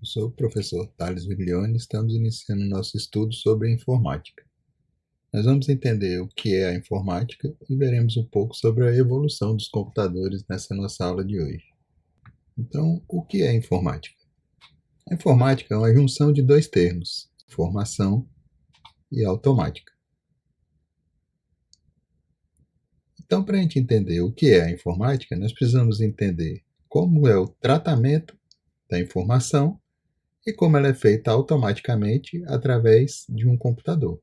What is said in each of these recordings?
sou o professor Thales Viglione e estamos iniciando nosso estudo sobre a informática. Nós vamos entender o que é a informática e veremos um pouco sobre a evolução dos computadores nessa nossa aula de hoje. Então, o que é a informática? A informática é uma junção de dois termos, informação e automática. Então, para a gente entender o que é a informática, nós precisamos entender como é o tratamento da informação e como ela é feita automaticamente através de um computador.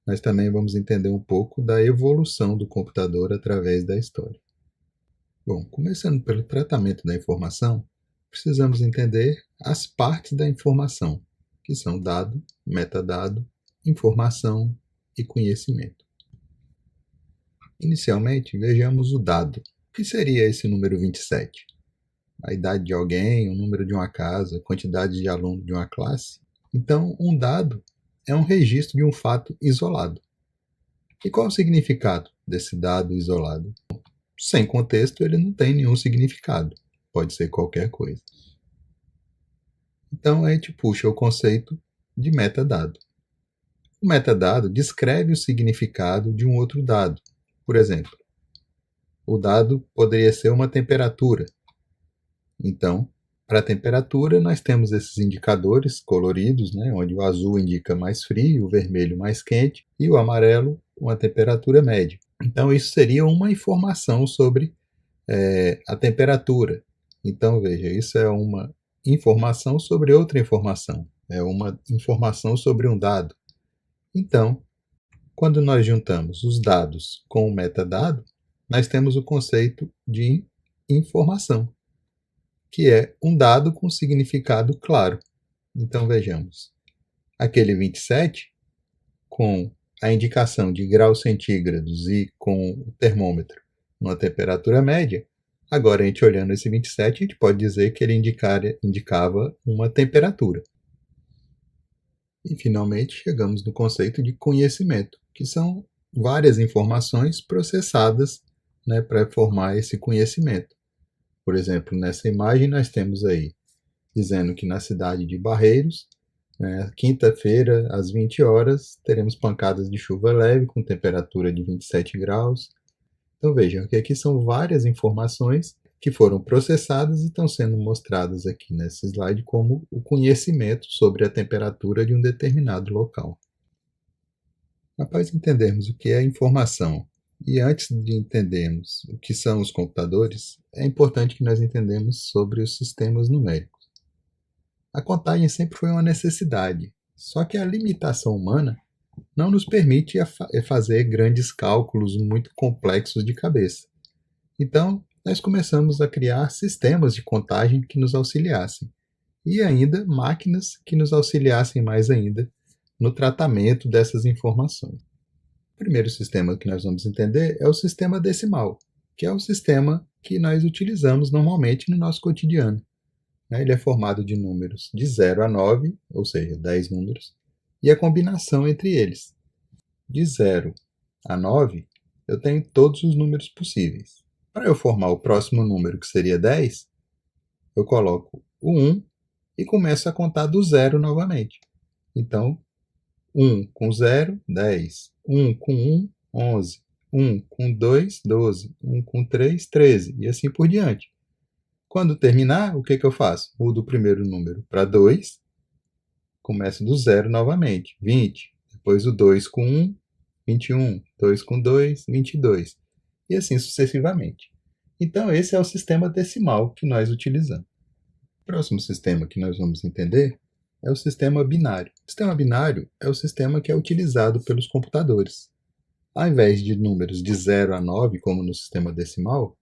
Nós também vamos entender um pouco da evolução do computador através da história. Bom, começando pelo tratamento da informação, precisamos entender as partes da informação, que são dado, metadado, informação e conhecimento. Inicialmente, vejamos o dado. O que seria esse número 27? A idade de alguém, o número de uma casa, a quantidade de alunos de uma classe? Então, um dado é um registro de um fato isolado. E qual é o significado desse dado isolado? Sem contexto, ele não tem nenhum significado. Pode ser qualquer coisa. Então, a gente puxa o conceito de metadado. O metadado descreve o significado de um outro dado. Por exemplo, o dado poderia ser uma temperatura. Então, para a temperatura, nós temos esses indicadores coloridos, onde o azul indica mais frio, o vermelho mais quente e o amarelo uma temperatura média. Então, isso seria uma informação sobre a temperatura. Então, veja, isso é uma informação sobre outra informação. É uma informação sobre um dado. Então, quando nós juntamos os dados com o metadado, nós temos o conceito de informação, que é um dado com significado claro. Então, vejamos. Aquele 27, com a indicação de graus centígrados e com o termômetro numa temperatura média, agora a gente olhando esse 27, a gente pode dizer que ele indicava uma temperatura. E, finalmente, chegamos no conceito de conhecimento, que são várias informações processadas para formar esse conhecimento. Por exemplo, nessa imagem nós temos aí, dizendo que na cidade de Barreiros, quinta-feira, às 20 horas, teremos pancadas de chuva leve com temperatura de 27 graus. Então vejam que aqui são várias informações que foram processadas e estão sendo mostradas aqui nesse slide como o conhecimento sobre a temperatura de um determinado local. Após entendermos o que é informação e antes de entendermos o que são os computadores, é importante que nós entendamos sobre os sistemas numéricos. A contagem sempre foi uma necessidade, só que a limitação humana não nos permite fazer grandes cálculos muito complexos de cabeça. Então, nós começamos a criar sistemas de contagem que nos auxiliassem, e ainda máquinas que nos auxiliassem mais ainda no tratamento dessas informações. O primeiro sistema que nós vamos entender é o sistema decimal, que é o sistema que nós utilizamos normalmente no nosso cotidiano. Ele é formado de números de 0 a 9, ou seja, 10 números, e a combinação entre eles. De 0 a 9, eu tenho todos os números possíveis. Para eu formar o próximo número, que seria 10, eu coloco o 1 e começo a contar do 0 novamente. Então, 1 com 0, 10. 1 com 1, 11. 1 com 2, 12. 1 com 3, 13. E assim por diante. Quando terminar, o que eu faço? Mudo o primeiro número para 2, começo do 0 novamente, 20. Depois o 2 com 1, 21. 2 com 2, 22. E assim sucessivamente. Então, esse é o sistema decimal que nós utilizamos. O próximo sistema que nós vamos entender é o sistema binário. O sistema binário é o sistema que é utilizado pelos computadores. Ao invés de números de 0 a 9, como no sistema decimal,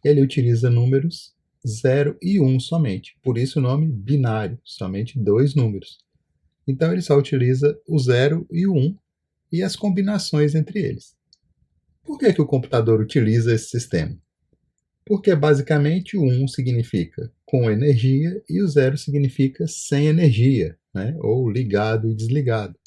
ele utiliza números 0 e 1 somente. Por isso o nome binário, somente dois números. Então ele só utiliza o 0 e o 1 e as combinações entre eles. Por que o computador utiliza esse sistema? Porque basicamente o 1 significa com energia e o 0 significa sem energia, ou ligado e desligado.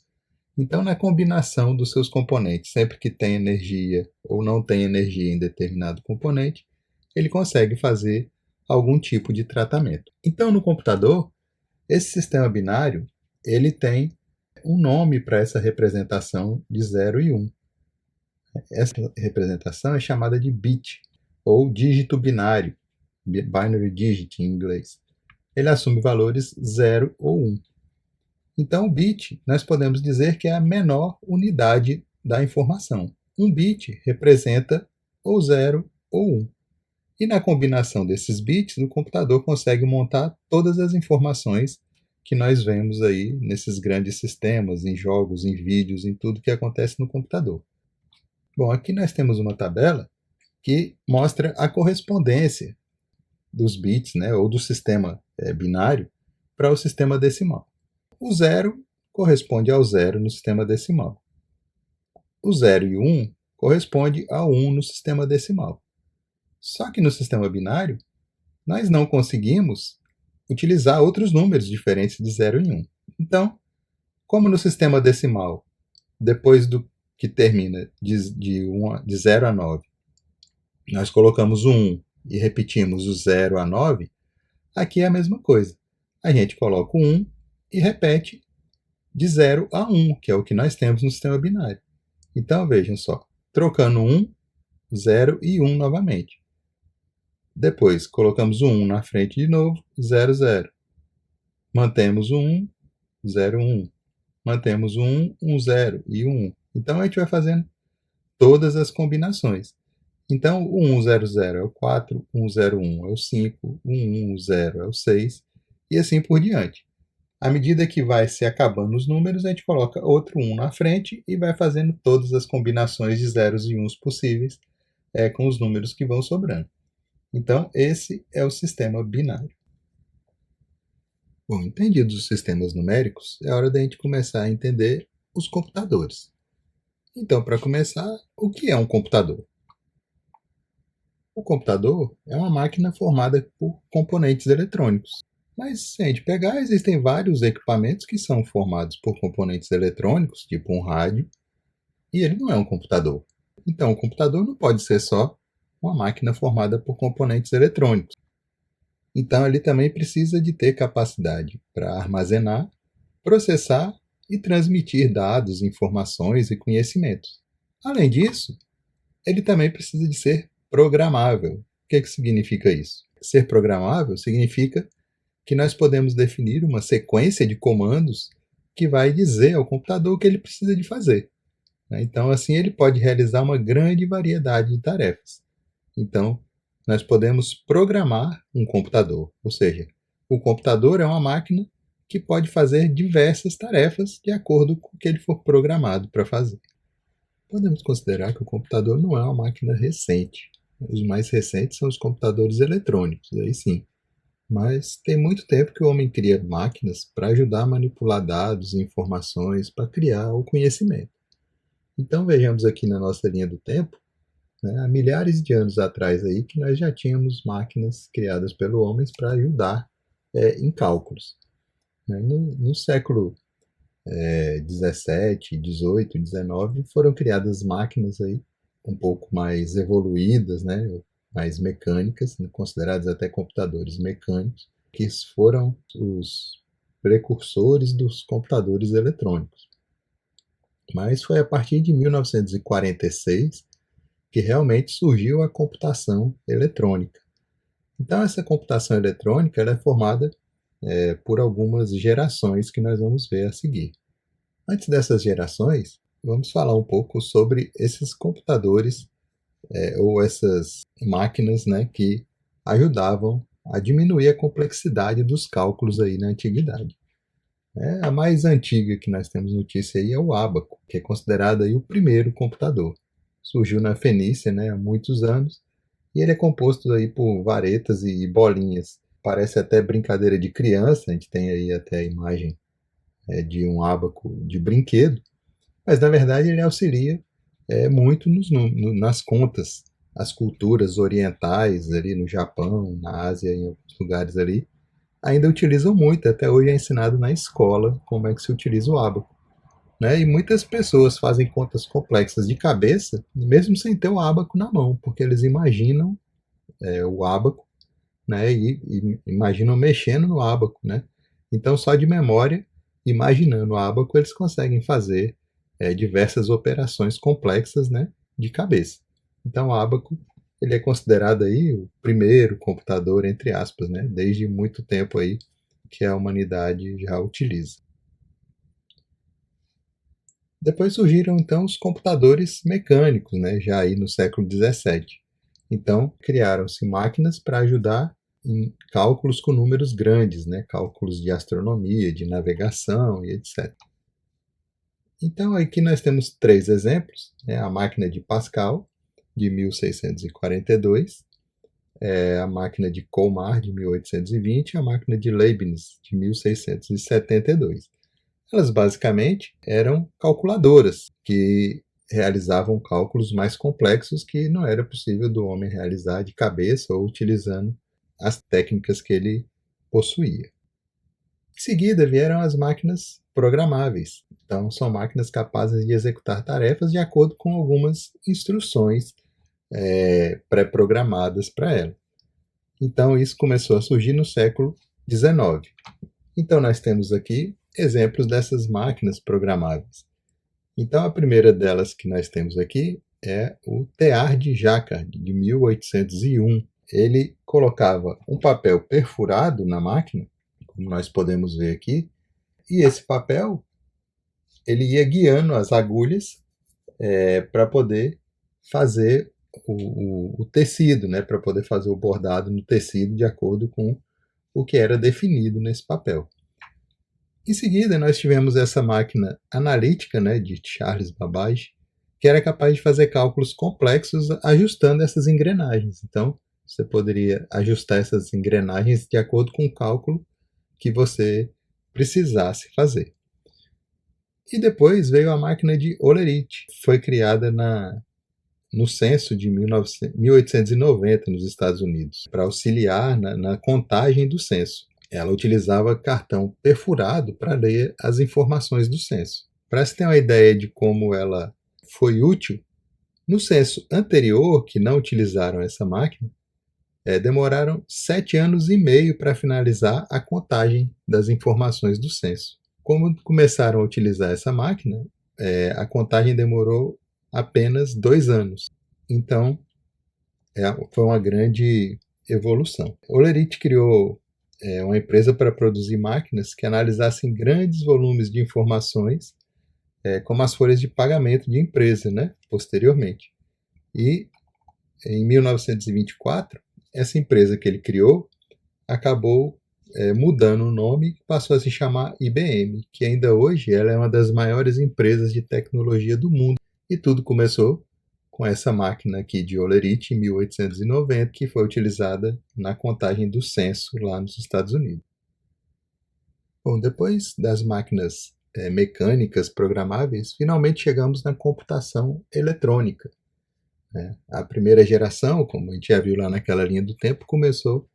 Então, na combinação dos seus componentes, sempre que tem energia ou não tem energia em determinado componente, ele consegue fazer algum tipo de tratamento. Então, no computador, Esse sistema binário, ele tem um nome para essa representação de 0 e 1. Essa representação é chamada de bit, ou dígito binário, binary digit em inglês. Ele assume valores 0 ou 1. Então, o bit, nós podemos dizer que é a menor unidade da informação. Um bit representa ou 0 ou 1. E na combinação desses bits, o computador consegue montar todas as informações que nós vemos aí nesses grandes sistemas, em jogos, em vídeos, em tudo que acontece no computador. Bom, aqui nós temos uma tabela que mostra a correspondência dos bits, né, ou do sistema binário, para o sistema decimal. O 0 corresponde ao 0 no sistema decimal. O 0 e o 1 corresponde ao 1 no sistema decimal. Só que no sistema binário, nós não conseguimos utilizar outros números diferentes de 0 e 1. Então, como no sistema decimal, depois do que termina de 0 a 9, nós colocamos o 1 e repetimos o 0 a 9, aqui é a mesma coisa. A gente coloca o 1 e repete de 0 a 1, que é o que nós temos no sistema binário. Então, vejam só, trocando 1, 0 e 1 novamente. Depois, colocamos o 1 na frente de novo, 0, 0. Mantemos o 1, 0, 1. Mantemos o 1, 1, 0 e o 1. Então, a gente vai fazendo todas as combinações. Então, o 1, 0, 0 é o 4, 1, 0, 1 é o 5, 1, 1, 0 é o 6, e assim por diante. À medida que vai se acabando os números, a gente coloca outro 1 na frente e vai fazendo todas as combinações de zeros e uns possíveis com os números que vão sobrando. Então, esse é o sistema binário. Bom, entendidos os sistemas numéricos, é hora da gente começar a entender os computadores. Então, para começar, o que é um computador? O computador é uma máquina formada por componentes eletrônicos. Mas se a gente pegar, existem vários equipamentos que são formados por componentes eletrônicos, tipo um rádio, e ele não é um computador. Então, o computador não pode ser só uma máquina formada por componentes eletrônicos. Então, ele também precisa de ter capacidade para armazenar, processar e transmitir dados, informações e conhecimentos. Além disso, ele também precisa de ser programável. O que significa isso? Ser programável significa que nós podemos definir uma sequência de comandos que vai dizer ao computador o que ele precisa de fazer. Então, assim, ele pode realizar uma grande variedade de tarefas. Então, nós podemos programar um computador, ou seja, o computador é uma máquina que pode fazer diversas tarefas de acordo com o que ele for programado para fazer. Podemos considerar que o computador não é uma máquina recente. Os mais recentes são os computadores eletrônicos, aí sim. Mas tem muito tempo que o homem cria máquinas para ajudar a manipular dados e informações para criar o conhecimento. Então vejamos aqui na nossa linha do tempo, há milhares de anos atrás aí que nós já tínhamos máquinas criadas pelo homem para ajudar em cálculos. No século 17, 18, 19 foram criadas máquinas aí um pouco mais evoluídas, mais mecânicas, consideradas até computadores mecânicos, que foram os precursores dos computadores eletrônicos. Mas foi a partir de 1946 que realmente surgiu a computação eletrônica. Então, essa computação eletrônica ela é formada por algumas gerações que nós vamos ver a seguir. Antes dessas gerações, vamos falar um pouco sobre esses computadores ou essas máquinas que ajudavam a diminuir a complexidade dos cálculos aí na antiguidade. A mais antiga que nós temos notícia aí é o ábaco, que é considerado aí o primeiro computador. Surgiu na Fenícia há muitos anos e ele é composto aí por varetas e bolinhas. Parece até brincadeira de criança, a gente tem aí até a imagem de um ábaco de brinquedo, mas na verdade ele auxilia muito nas contas. As culturas orientais ali no Japão, na Ásia, em alguns lugares ali, ainda utilizam muito, até hoje é ensinado na escola como é que se utiliza o ábaco. E muitas pessoas fazem contas complexas de cabeça, mesmo sem ter o ábaco na mão, porque eles imaginam o ábaco e imaginam mexendo no ábaco. Então, só de memória, imaginando o ábaco, eles conseguem fazer diversas operações complexas, né, de cabeça. Então, o ábaco ele é considerado aí o primeiro computador, entre aspas, né, desde muito tempo aí que a humanidade já utiliza. Depois surgiram então os computadores mecânicos, né, já aí no século XVII. Então criaram-se máquinas para ajudar em cálculos com números grandes, né, cálculos de astronomia, de navegação e etc. Então aqui nós temos três exemplos, né, a máquina de Pascal, de 1642, a máquina de Colmar, de 1820, e a máquina de Leibniz, de 1672. Elas basicamente eram calculadoras que realizavam cálculos mais complexos que não era possível do homem realizar de cabeça ou utilizando as técnicas que ele possuía. Em seguida vieram as máquinas programáveis. Então, são máquinas capazes de executar tarefas de acordo com algumas instruções pré-programadas para ela. Então, isso começou a surgir no século XIX. Então, nós temos aqui exemplos dessas máquinas programáveis. Então, a primeira delas que nós temos aqui é o Teilhard de Jacquard, de 1801. Ele colocava um papel perfurado na máquina, como nós podemos ver aqui, e esse papel ele ia guiando as agulhas para poder fazer o tecido, né, para poder fazer o bordado no tecido de acordo com o que era definido nesse papel. Em seguida, nós tivemos essa máquina analítica, né, de Charles Babbage, que era capaz de fazer cálculos complexos ajustando essas engrenagens. Então, você poderia ajustar essas engrenagens de acordo com o cálculo que você precisasse fazer. E depois veio a máquina de Hollerith, que foi criada no censo de 1890 nos Estados Unidos, para auxiliar na contagem do censo. Ela utilizava cartão perfurado para ler as informações do censo. Para se ter uma ideia de como ela foi útil, no censo anterior, que não utilizaram essa máquina, demoraram 7 anos e meio para finalizar a contagem das informações do censo. Como começaram a utilizar essa máquina, a contagem demorou apenas 2 anos. Então, foi uma grande evolução. Hollerith criou uma empresa para produzir máquinas que analisassem grandes volumes de informações, como as folhas de pagamento de empresa, né, posteriormente. E em 1924, essa empresa que ele criou acabou mudando o nome e passou a se chamar IBM, que ainda hoje ela é uma das maiores empresas de tecnologia do mundo. E tudo começou com essa máquina aqui de Hollerith em 1890, que foi utilizada na contagem do censo lá nos Estados Unidos. Bom, depois das máquinas mecânicas programáveis, finalmente chegamos na computação eletrônica. A primeira geração, como a gente já viu lá naquela linha do tempo, começou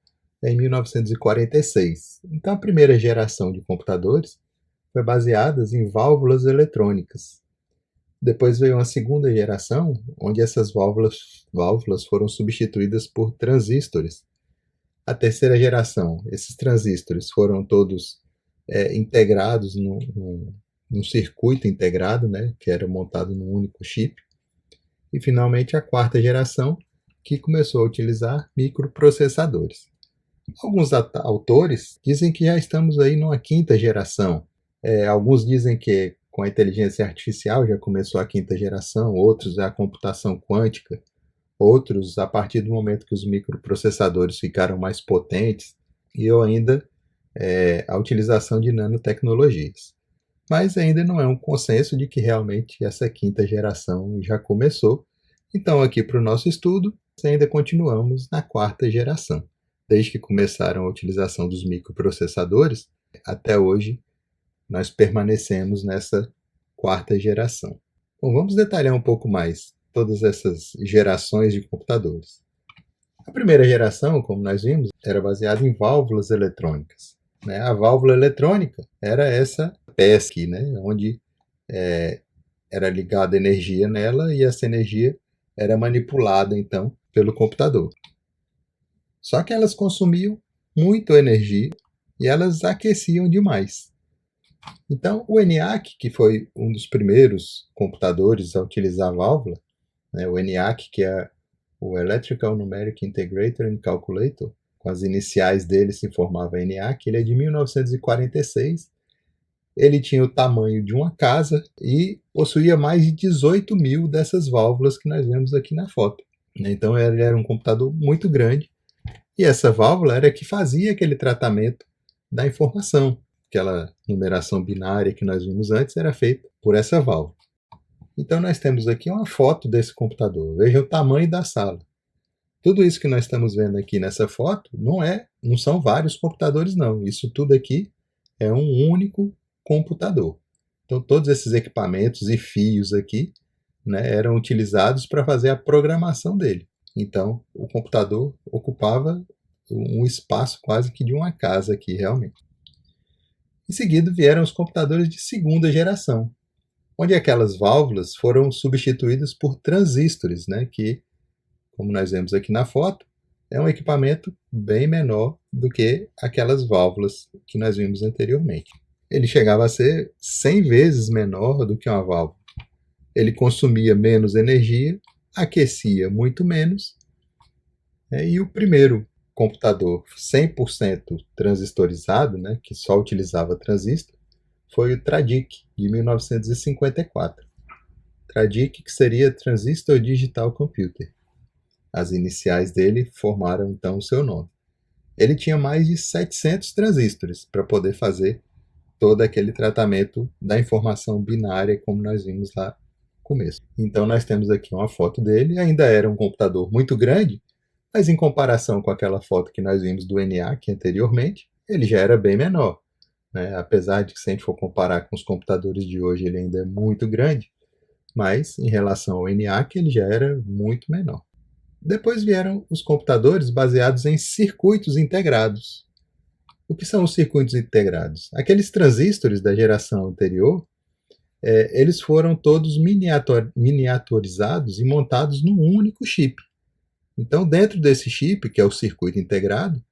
em 1946. Então, a primeira geração de computadores foi baseada em válvulas eletrônicas. Depois veio uma segunda geração, onde essas válvulas foram substituídas por transistores. A terceira geração, esses transistores foram todos integrados num circuito integrado, né, que era montado num único chip. E, finalmente, a quarta geração, que começou a utilizar microprocessadores. Alguns autores dizem que já estamos aí numa quinta geração. Alguns dizem que com a inteligência artificial já começou a quinta geração, outros a computação quântica, outros a partir do momento que os microprocessadores ficaram mais potentes, e eu ainda a utilização de nanotecnologias. Mas ainda não é um consenso de que realmente essa quinta geração já começou. Então, aqui para o nosso estudo, ainda continuamos na quarta geração. Desde que começaram a utilização dos microprocessadores, até hoje, nós permanecemos nessa quarta geração. Bom, vamos detalhar um pouco mais todas essas gerações de computadores. A primeira geração, como nós vimos, era baseada em válvulas eletrônicas. A válvula eletrônica era essa peça aqui, onde era ligada energia nela e essa energia era manipulada, então, pelo computador. Só que elas consumiam muita energia e elas aqueciam demais. Então, o ENIAC, que foi um dos primeiros computadores a utilizar a válvula, né, o ENIAC, que é o Electrical Numeric Integrator and Calculator, com as iniciais dele se formava ENIAC, ele é de 1946, ele tinha o tamanho de uma casa e possuía mais de 18 mil dessas válvulas que nós vemos aqui na foto. Então ele era um computador muito grande e essa válvula era que fazia aquele tratamento da informação. Aquela numeração binária que nós vimos antes era feita por essa válvula. Então nós temos aqui uma foto desse computador. Veja o tamanho da sala. Tudo isso que nós estamos vendo aqui nessa foto não são vários computadores, não. Isso tudo aqui é um único computador. Então todos esses equipamentos e fios aqui, né, eram utilizados para fazer a programação dele. Então o computador ocupava um espaço quase que de uma casa aqui realmente. Em seguida vieram os computadores de segunda geração, onde aquelas válvulas foram substituídas por transistores, né, que, como nós vemos aqui na foto, é um equipamento bem menor do que aquelas válvulas que nós vimos anteriormente. Ele chegava a ser 100 vezes menor do que uma válvula. Ele consumia menos energia, aquecia muito menos, né, e o primeiro computador 100% transistorizado, né, que só utilizava transistor, foi o TRADIC, de 1954. TRADIC, que seria Transistor Digital Computer. As iniciais dele formaram então o seu nome. Ele tinha mais de 700 transistores para poder fazer todo aquele tratamento da informação binária, como nós vimos lá no começo. Então nós temos aqui uma foto dele, ainda era um computador muito grande, mas em comparação com aquela foto que nós vimos do ENIAC anteriormente, ele já era bem menor, né? Apesar de que, se a gente for comparar com os computadores de hoje, ele ainda é muito grande, mas em relação ao ENIAC ele já era muito menor. Depois vieram os computadores baseados em circuitos integrados. O que são os circuitos integrados? Aqueles transistores da geração anterior, eles foram todos miniaturizados e montados num único chip. Então, dentro desse chip, que é o circuito integrado,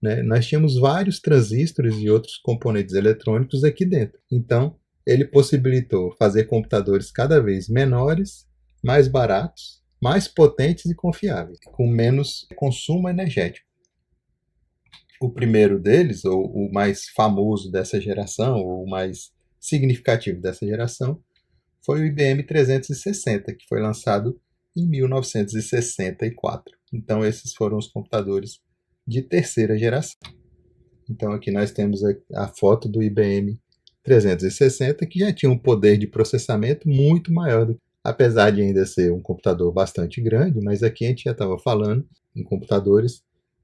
né, nós tínhamos vários transistores e outros componentes eletrônicos aqui dentro. Então, ele possibilitou fazer computadores cada vez menores, mais baratos, mais potentes e confiáveis, com menos consumo energético. O primeiro deles, ou o mais famoso dessa geração, ou o mais significativo dessa geração, foi o IBM 360, que foi lançado em 1964. Então, esses foram os computadores de terceira geração. Então, aqui nós temos a foto do IBM 360, que já tinha um poder de processamento muito maior, apesar de ainda ser um computador bastante grande, mas aqui a gente já estava falando em computadores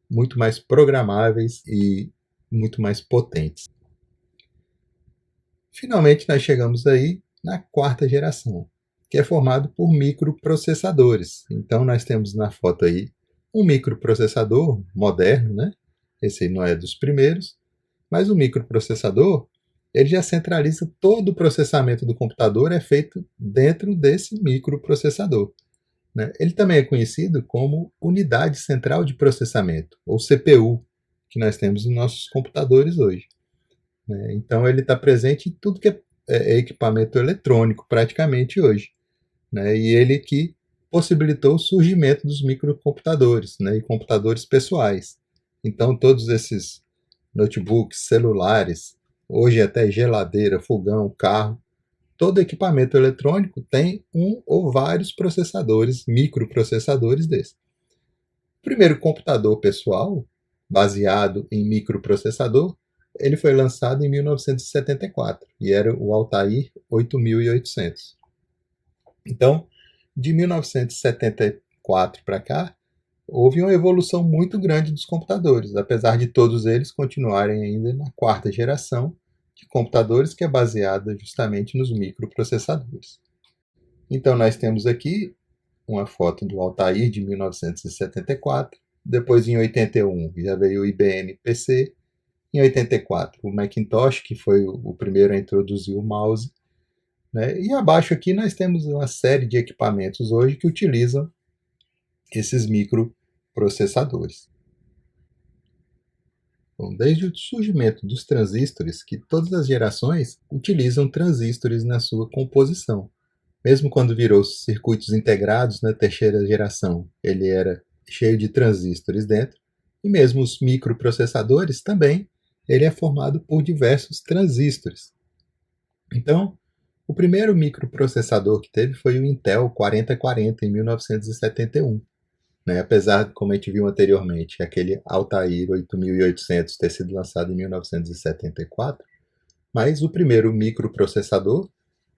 muito mais programáveis e muito mais potentes. Finalmente, nós chegamos aí na quarta geração, que é formado por microprocessadores. Então, nós temos na foto aí um microprocessador moderno, né? Esse não é dos primeiros, mas o microprocessador, ele já centraliza todo o processamento do computador, é feito dentro desse microprocessador, né? Ele também é conhecido como Unidade Central de Processamento, ou CPU, que nós temos nos nossos computadores hoje, né? Então ele está presente em tudo que é equipamento eletrônico praticamente hoje, né? E ele que possibilitou o surgimento dos microcomputadores, né? E computadores pessoais. Então todos esses notebooks, celulares, hoje até geladeira, fogão, carro, todo equipamento eletrônico tem um ou vários processadores, microprocessadores desses. O primeiro computador pessoal, baseado em microprocessador, ele foi lançado em 1974 e era o Altair 8800. Então, de 1974 para cá, houve uma evolução muito grande dos computadores, apesar de todos eles continuarem ainda na quarta geração de computadores, que é baseada justamente nos microprocessadores. Então, nós temos aqui uma foto do Altair de 1974, depois em 81 já veio o IBM PC, em 84 o Macintosh, que foi o primeiro a introduzir o mouse, né? E abaixo aqui nós temos uma série de equipamentos hoje que utilizam esses microprocessadores. Bom, desde o surgimento dos transistores, que todas as gerações utilizam transistores na sua composição. Mesmo quando virou circuitos integrados na terceira geração, ele era cheio de transistores dentro, e mesmo os microprocessadores também, ele é formado por diversos transistores. Então, o primeiro microprocessador que teve foi o Intel 4040, em 1971. Né? Apesar, como a gente viu anteriormente, aquele Altair 8800 ter sido lançado em 1974, mas o primeiro microprocessador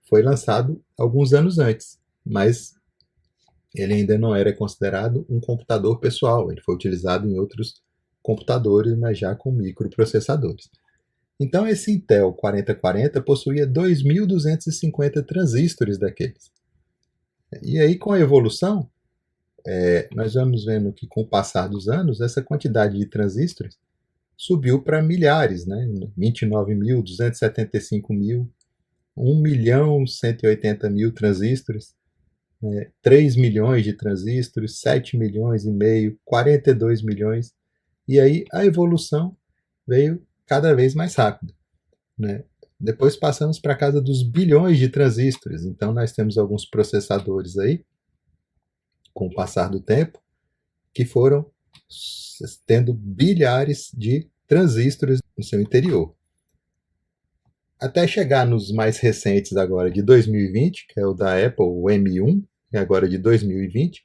foi lançado alguns anos antes, mas ele ainda não era considerado um computador pessoal, ele foi utilizado em outros computadores, mas já com microprocessadores. Então esse Intel 4040 possuía 2.250 transistores daqueles. E aí, com a evolução, nós vamos vendo que, com o passar dos anos, essa quantidade de transistores subiu para milhares, né? 29.000, 275.000, 1.180.000 transistores, 3 milhões de transistores, 7 milhões e meio, 42 milhões. E aí a evolução veio cada vez mais rápida. Né? Depois passamos para a casa dos bilhões de transistores. Então nós temos alguns processadores aí, com o passar do tempo, que foram tendo bilhares de transistores no seu interior. Até chegar nos mais recentes agora, de 2020, que é o da Apple, o M1, que é agora de 2020,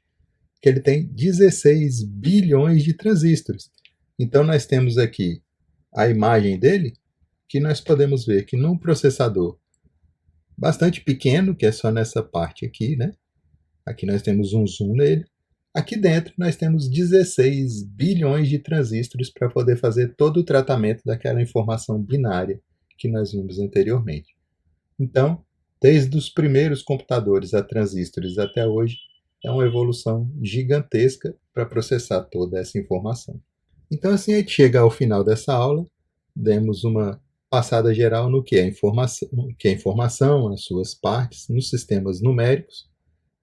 que ele tem 16 bilhões de transistores. Então nós temos aqui a imagem dele, que nós podemos ver que num processador bastante pequeno, que é só nessa parte aqui, né? Aqui nós temos um zoom nele. Aqui dentro nós temos 16 bilhões de transistores para poder fazer todo o tratamento daquela informação binária que nós vimos anteriormente. Então, desde os primeiros computadores a transistores até hoje, é uma evolução gigantesca para processar toda essa informação. Então, assim, a gente chega ao final dessa aula, demos uma passada geral no que é informação, as suas partes, nos sistemas numéricos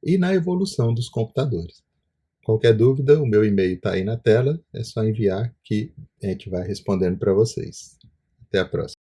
e na evolução dos computadores. Qualquer dúvida, o meu e-mail está aí na tela, é só enviar que a gente vai respondendo para vocês. Até a próxima.